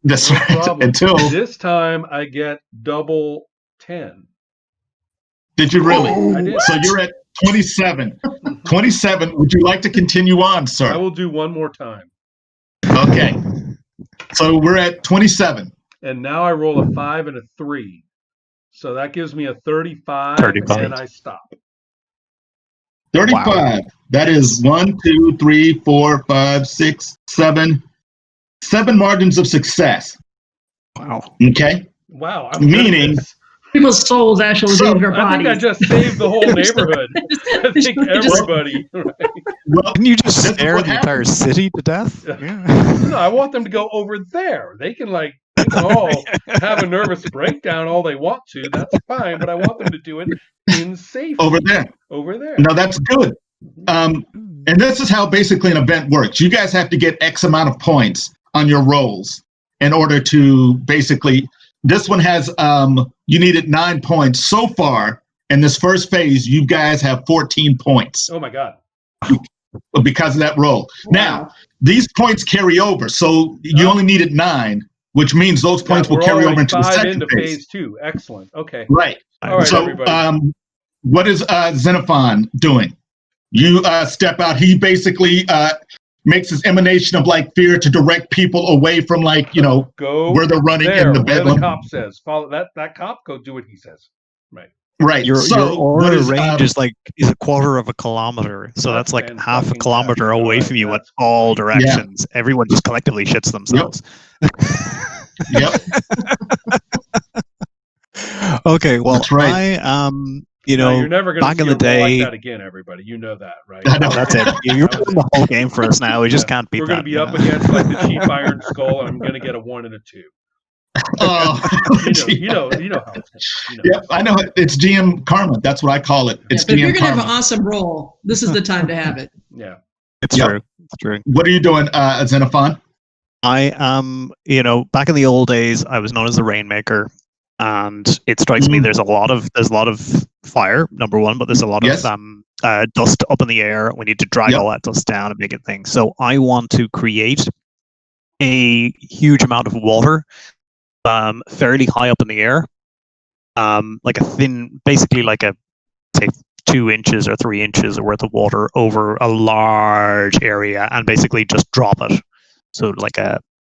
That's No right. problem. Until This time I get double 10. did you really? I did. So you're at 27. Mhm. 27. Would you like to continue on, I sir? will do one more time. Okay. So we're at 27. And now I roll a 5 and a 3. So that gives me a 35, 35. and I stop. 35. Wow. That is 1, 2, 3, 4, 5, 6, 7. 7 margins of success. Wow. Okay. Wow. I'm Meaning- good at this. People's souls actually So, leave their I think I bodies. just saved the whole neighborhood. I think everybody. Right? Well, Didn't you just this is scare what the entire city to death? Yeah. Yeah. No, I want them to go over there. They can all have a nervous breakdown all they want to. That's fine, but I want them to do it in safety. over there. Over there. No, that's good. And this is how basically an event works. You guys have to get X amount of points on your rolls in order to basically. This one has you needed 9 points so far in this first phase. You guys have 14 points Oh my God. because of that roll. Wow. Now these points carry over, so you only needed 9, which means those points will We're carry already over into the 5 second into phase. phase 2. Excellent. Okay. Right. All right, So everybody. what is Xenophon doing? You step out. He basically makes his emanation of fear to direct people away from Go where they're running there, in the where the bedlam. cop says. Follow that cop. Go do what he says. Right. Right. Your so what aura is range is a quarter of a kilometer, so that's like half a kilometer away from you in all directions. Everyone just collectively shits themselves. Yep. Okay, well, That's right. You're never going to back see in the day, like that again, everybody. You know that, right? I know. that's it. You're doing the whole game for us now. We just can't beat We're that. going to be up against the cheap iron skull, and I'm going to get a 1 and a 2. Oh, You know how it's going. Yep, I know it. It's GM karma. That's what I call it. It's But if you're GM going to have karma. an awesome roll, this is the time to have it. Yeah. It's Yep. true. It's true. What are you doing, Xenophon? I am, back in the old days, I was known as the Rainmaker, and it strikes me there's a lot of fire, number one, but there's a lot Yes. of dust up in the air. We need to drag all that dust down and make it things. So I want to create a huge amount of water, fairly high up in the air, like a thin, basically like a, say, 2 inches or 3 inches worth of water over a large area, and basically just drop it. So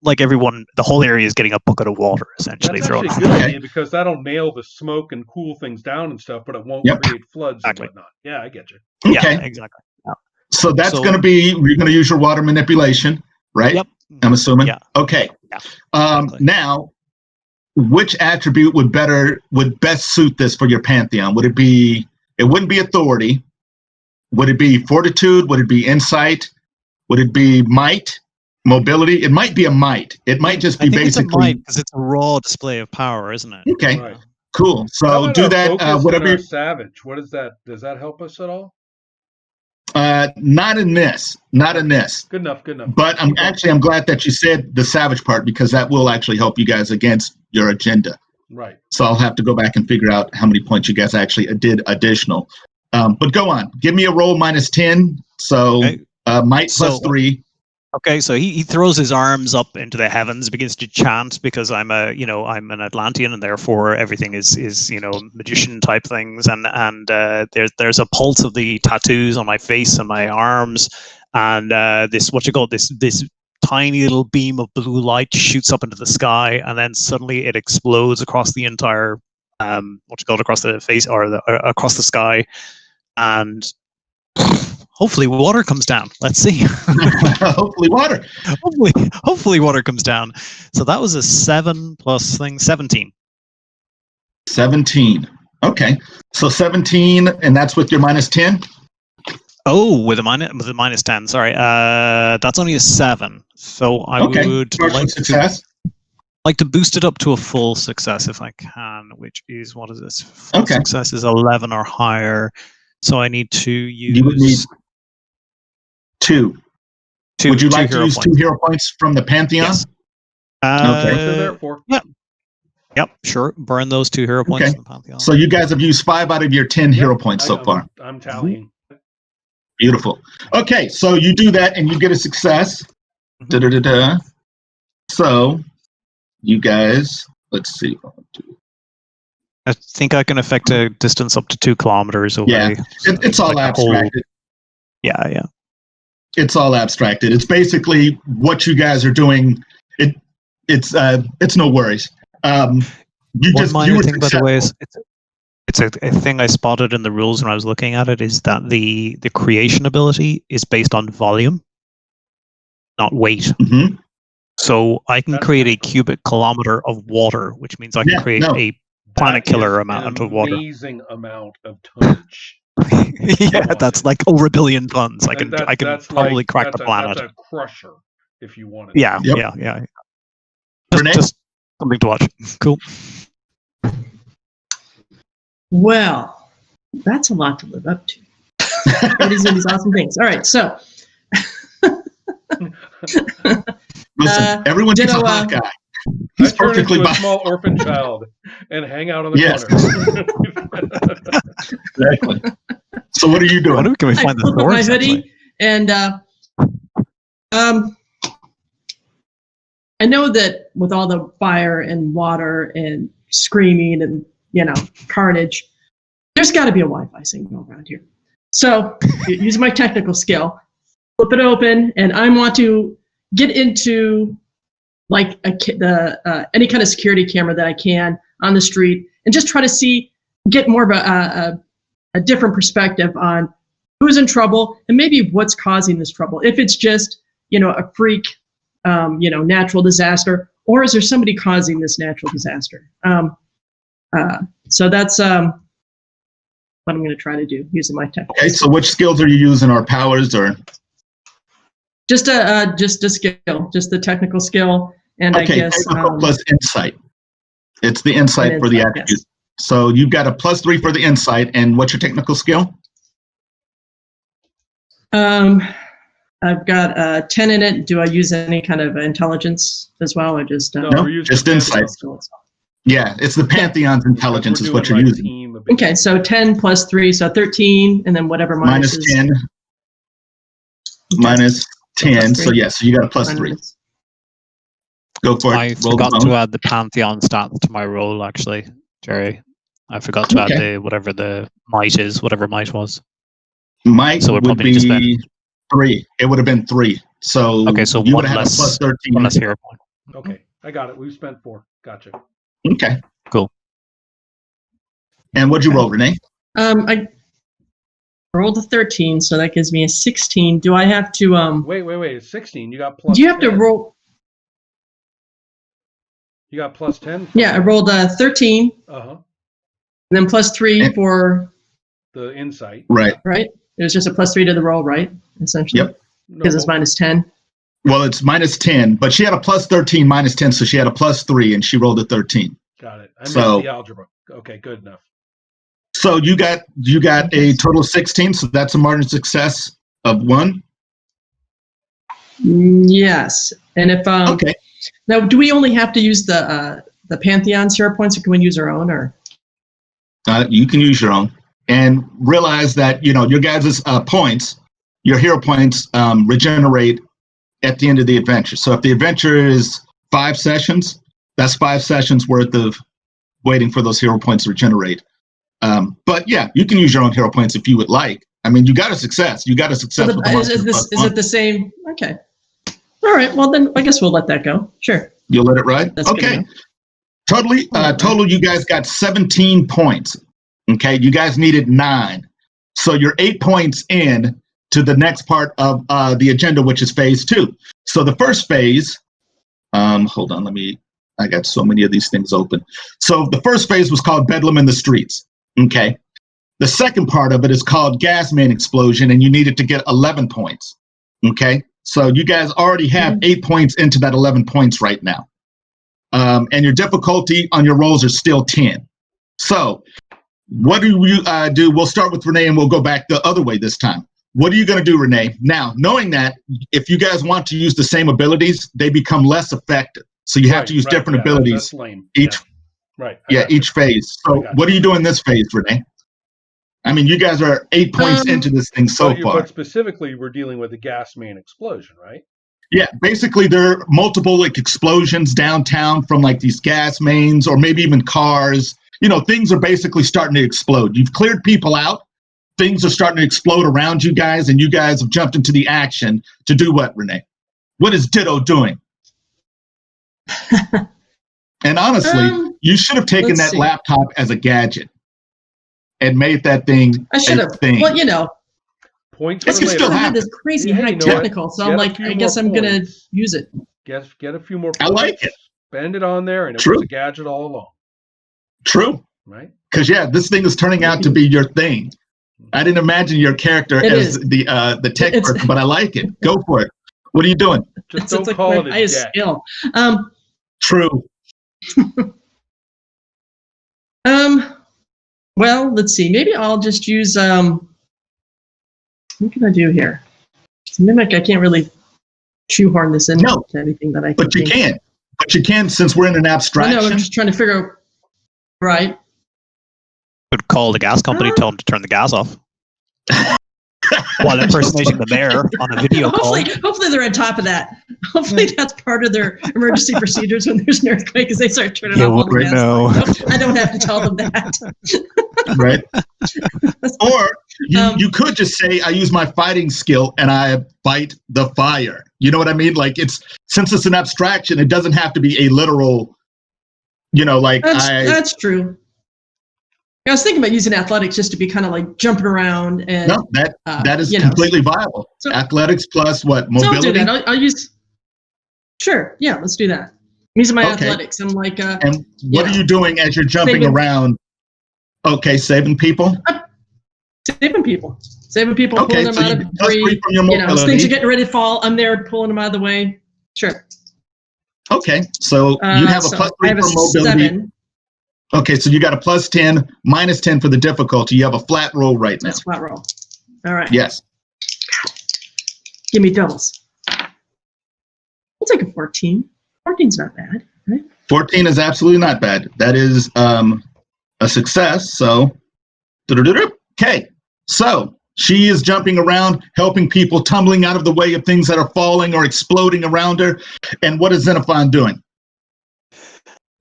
like everyone, the whole area is getting a bucket of water essentially That's thrown actually a on. good idea because that'll nail the smoke and cool things down and stuff, but it won't create floods Exactly. and whatnot. Yeah, I get you. Okay. Yeah, exactly. Yeah. So that's So- going to be, you're going to use your water manipulation, right? Yep. I'm assuming. Yeah. Okay. Yeah. Exactly. Now, which attribute would best suit this for your pantheon? Would it be? It wouldn't be authority. Would it be fortitude? Would it be insight? Would it be might? Mobility? It might be a might. It might just be I think basically. it's a might because it's a raw display of power, isn't it? Okay. Right. Cool. How So about do our that. focus and Whatever. our savage. What is that? Does that help us at all? Not in this. Not in this. Good enough. But I'm glad that you said the savage part because that will actually help you guys against your agenda. Right. So I'll have to go back and figure out how many points you guys actually did additional. But go on. Give me a roll -10. So Okay. might So- +3. Okay, so he throws his arms up into the heavens, begins to chant because I'm an Atlantean and therefore everything is magician type things, and there's a pulse of the tattoos on my face and my arms, and this tiny little beam of blue light shoots up into the sky, and then suddenly it explodes across the entire across the face or across the sky, and hopefully water comes down. Let's see. Hopefully water. Hopefully water comes down. So that was a 7 plus thing, 17. 17. Okay. So 17, and that's with your -10? Oh, with a -10. Sorry. That's only a 7. So I would like to boost it up to a full success if I can, which is, what is this? Full success is 11 or higher. So I need to use... You would need 2. Would you like to use 2 hero points from the Pantheon? Yes. What they're there for. Yep, sure. Burn those 2 hero points from the Pantheon. So you guys have used 5 out of your 10 hero points so far. I'm tallying. Beautiful. Okay, so you do that and you get a success. So you guys, let's see. I think I can affect a distance up to 2 kilometers away. Yeah, it's all like a whole- abstracted. Yeah. It's all abstracted. It's basically what you guys are doing. It's no worries. One minor thing, by the way, is it's a thing I spotted in the rules when I was looking at it, is that the creation ability is based on volume, not weight. Mm-hmm. So I can That's create a cubic kilometer of water, which means I can create a planet killer amount of water. Amazing amount of tonnage. Yeah, that's like over 1 billion tons. I can That's probably like, crack the planet. That's a crusher, if you wanted. Yeah, Yep. yeah. Renee? Just something to watch. Cool. Well, that's a lot to live up to. These are these awesome things. All right, so Listen, everyone needs a Ditto, hot guy. I He's turn perfectly into a fine. small orphan child and hang out on the Yes. corner. Exactly. So what are you doing? Can we I find the flip up my source? hoodie and I know that with all the fire and water and screaming and carnage, there's got to be a Wi-Fi signal around here. So using my technical skill, flip it open, and I want to get into like any kind of security camera that I can on the street, and just try to get more of a different perspective on who's in trouble and maybe what's causing this trouble. If it's just a freak, natural disaster, or is there somebody causing this natural disaster? So that's what I'm going to try to do using my technical. Okay, so which skills are you using, or powers, or? Just a skill, just the technical skill, and Okay, I guess technical plus insight. It's the insight for the attribute. Yes. So you've got a +3 for the insight, and what's your technical skill? I've got 10 in it. Do I use any kind of intelligence as well, or just No, No, we're using just insight. Yeah, it's the Pantheon's intelligence is what you're using. Okay, so 10 plus 3, so 13, and then whatever minus is. 10. Minus 10, so yes, so you got a +3. Go for it. I forgot to add the Pantheon stats to my roll, actually, Jerry. I forgot to add whatever the might is, whatever might was. Might so it would be 3. It would have been 3. So okay, so you one would have less, had a +13. one less hero point. Okay, I got it. We've spent 4. Gotcha. Okay. Cool. And what'd you roll, Renee? I rolled a 13, so that gives me a 16. Do I have to Wait. It's 16. You got plus. Do you have 10. to roll? You got plus 10. Yeah, I rolled a 13. And then +3 for the insight. Right. Right. It was just a +3 to the roll, right? Essentially. Yep. Because it's minus 10. Well, it's minus 10, but she had a +13 minus 10, so she had a +3, and she rolled a 13. Got it. I missed the algebra. Okay, good enough. So you got a total of 16, so that's a margin of success of 1. Yes, and if okay. Now, do we only have to use the Pantheon hero points, or can we use our own? Or you can use your own, and realize that your guys' points, your hero points, regenerate at the end of the adventure. So if the adventure is 5 sessions, that's 5 sessions worth of waiting for those hero points to regenerate. But yeah, you can use your own hero points if you would like. I mean, you got a success. You got a success. So is it the same? Okay. All right. Well, then I guess we'll let that go. Sure. You'll let it ride? That's okay. Total, you guys got 17 points. Okay. You guys needed 9. So you're 8 points in to the next part of the agenda, which is phase 2. So the first phase, hold on, I got so many of these things open. So the first phase was called Bedlam in the Streets. Okay. The second part of it is called Gas Main Explosion, and you needed to get 11 points. Okay. So you guys already have 8 points into that 11 points right now. And your difficulty on your rolls are still 10. So what do you do? We'll start with Renee, and we'll go back the other way this time. What are you going to do, Renee? Now, knowing that if you guys want to use the same abilities, they become less effective. So you have to use different abilities that's lame. each. Right. Each phase. So what are you doing this phase, Renee? I mean, you guys are 8 points into this thing so far. But specifically, we're dealing with the gas main explosion, right? Yeah, basically there are multiple like explosions downtown from like these gas mains or maybe even cars. You know, things are basically starting to explode. You've cleared people out. Things are starting to explode around you guys, and you guys have jumped into the action to do what, Renee? What is Ditto doing? And honestly, you should have taken that laptop as a gadget and made that thing. I should have. Thing. Well, you know, Points This for can later. still I had happen. this crazy Yeah, high you know what? technical, so I'm Get a like, few I guess more I'm gonna points. use it. Get a few more I points. like it. Spend it on there, and it True. was a gadget all along. True. Right? Because yeah, this thing is turning out to be your thing. I didn't imagine your character as the tech person, but I like it. Go for it. What are you doing? Just don't call it a highest deck. skill. True. Well, let's see. Maybe I'll just use what can I do here? Mimic, I can't really shoehorn this into anything that I can. But you can. But you can, since we're in an abstraction. No, I'm just trying to figure out. Right. Could call the gas company, tell them to turn the gas off. While impersonating the mayor on a video call. Hopefully they're on top of that. Hopefully that's part of their emergency procedures when there's an earthquake, because they start turning off all the gas. Nope, I don't have to tell them that. Right. Or you could just say, I use my fighting skill and I fight the fire. You know what I mean? Like since it's an abstraction, it doesn't have to be a literal, that's true. I was thinking about using athletics just to be kind of like jumping around and. No, that is completely viable. So, athletics plus what? Mobility? So I'll do that. I'll use. Sure. Yeah, let's do that. I'm using my athletics. I'm like. And what are you doing as you're jumping around? Okay, saving people. Saving people, okay, pulling them so out of debris. From your mobility. As things are getting ready to fall, I'm there pulling them out of the way. Sure. Okay, so you have a plus 3 for mobility. 7. Okay, so you got a plus 10, minus 10 for the difficulty. You have a flat roll right now. That's flat roll. All right. Yes. Give me doubles. I'll take a 14. 14's not bad, right? 14 is absolutely not bad. That is a success. So, okay. So she is jumping around, helping people, tumbling out of the way of things that are falling or exploding around her. And what is Xenophon doing?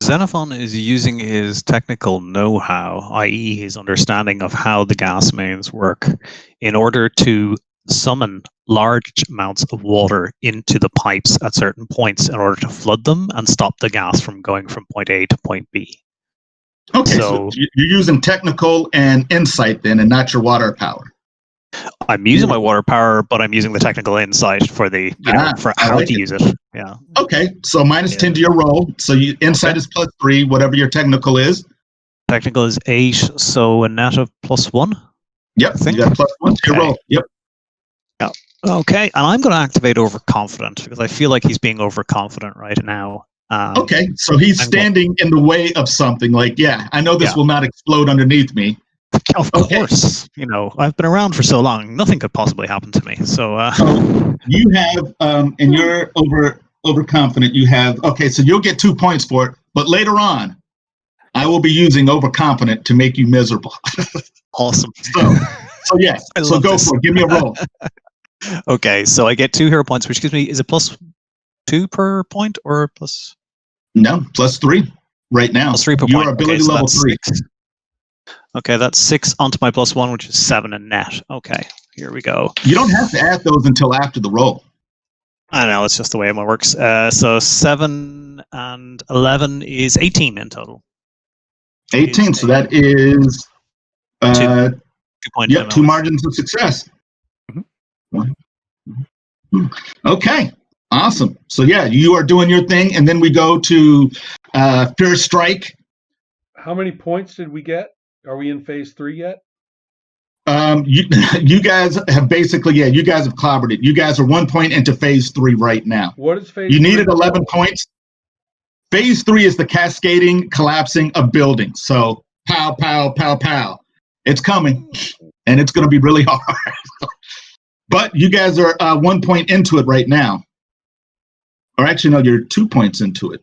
Xenophon is using his technical know-how, i.e. his understanding of how the gas mains work, in order to summon large amounts of water into the pipes at certain points in order to flood them and stop the gas from going from point A to point B. Okay, so you're using technical and insight then, and not your water power. I'm using my water power, but I'm using the technical insight for the for how to use it. Yeah. Okay, so minus 10 to your roll. So insight is plus 3, whatever your technical is. Technical is 8, so a net of plus 1. Yep, you got a plus 1 to your roll. Yep. Yeah. Okay, and I'm going to activate overconfident because I feel like he's being overconfident right now. Okay, so he's standing in the way of something. Like, I know this will not explode underneath me. Of course, I've been around for so long. Nothing could possibly happen to me. So you have, and you're overconfident. You have so you'll get 2 points for it. But later on, I will be using overconfident to make you miserable. Awesome. So yes. So go for it. Give me a roll. Okay, so I get 2 hero points, which gives me is it plus 2 per point or plus? No, plus 3 right now. Plus 3 per Your point. ability level 3. 6. Okay, that's 6 onto my plus 1, which is 7 in net. Okay, here we go. You don't have to add those until after the roll. I know, it's just the way it works. So 7 and 11 is 18 in total. 18, so that is 2 points. Yep, 2 margins of success. Mm-hmm. Okay, awesome. So you are doing your thing, and then we go to Fearstrike. How many points did we get? Are we in phase 3 yet? You guys have basically, you guys have clobbered it. You guys are 1 point into phase 3 right now. What is phase 3? You needed 11 points. Phase 3 is the cascading, collapsing of buildings. So pow, pow, pow, pow. It's coming, and it's going to be really hard. But you guys are 1 point into it right now. Or actually, no, you're 2 points into it.